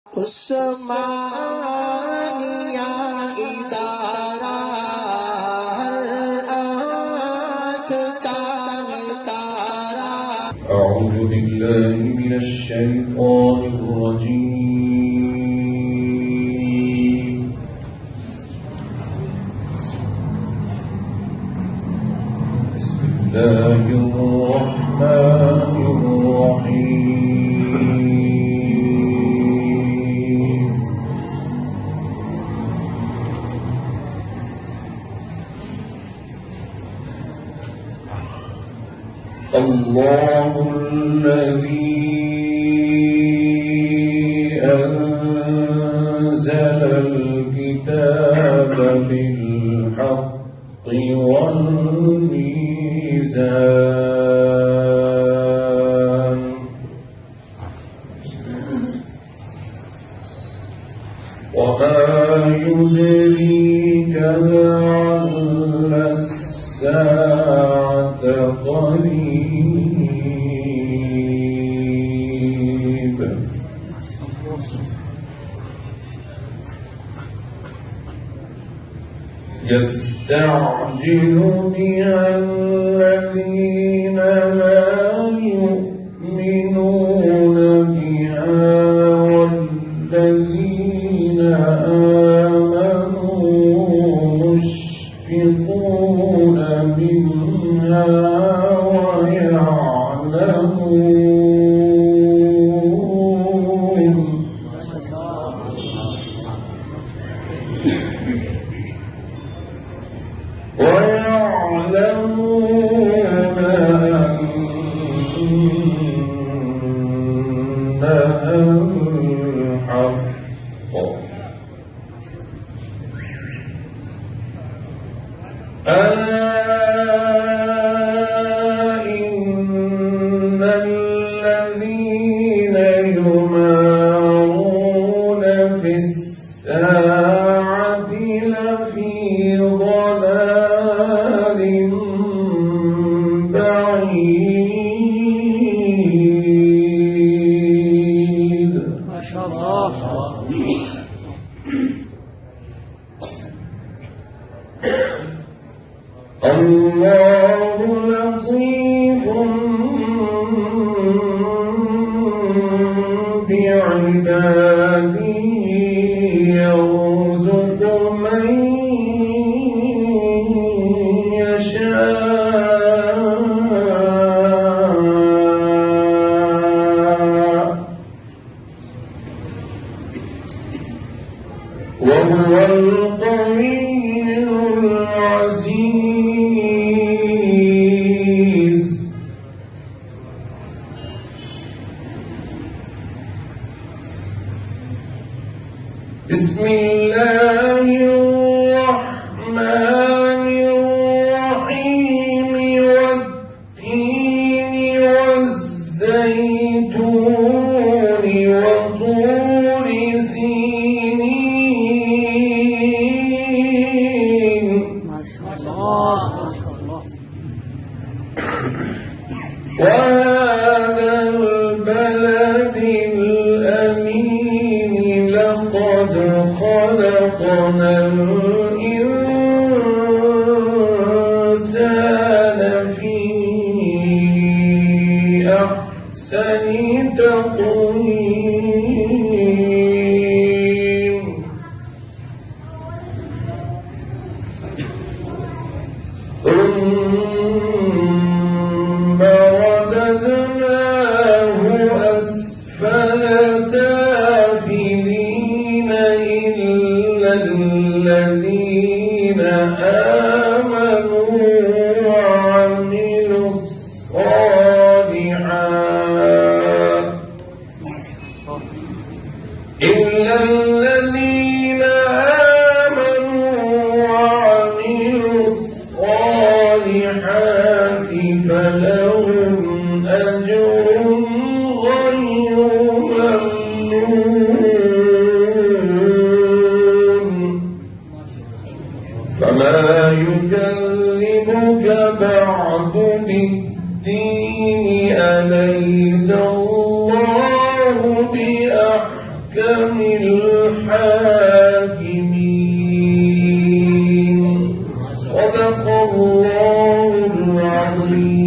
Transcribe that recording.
उस्मानिया इदारा हर आँख का है तारा। أعوذ بالله من الشيطان الرجيم. بسم الله الرحمن الرحيم. الله الذي أنزل الكتاب بالحق والميزان وما يدريك لعل الساعة قريب. يستعجل بها الذين لا يؤمنون بها والذين آمنوا مشفقون منها ويعلمون أنها الحق. ألا إن الذين يمارون في الساعة لفي ضلال بعيد. ما شاء الله. الله لطيف بعباده يرزق من يشاء وهو القوي العزيز. بسم الله الرحمن الرحيم. والتين والزيتون وطور سينين. ما شاء الله. ما شاء الله. وهذا البلد الأمين لقد خلقنا الإنسان في أحسن تقويم. ثم رددناه أسفل سافلين إلا الذين آمنوا وعملوا الصالحات إلا الذين آمنوا وعملوا الصالحات فلهم أجر غير ممنون. فما يكذبك بعد بالدين أليس الله بأحكم الحاكمين. صدق الله العظيم.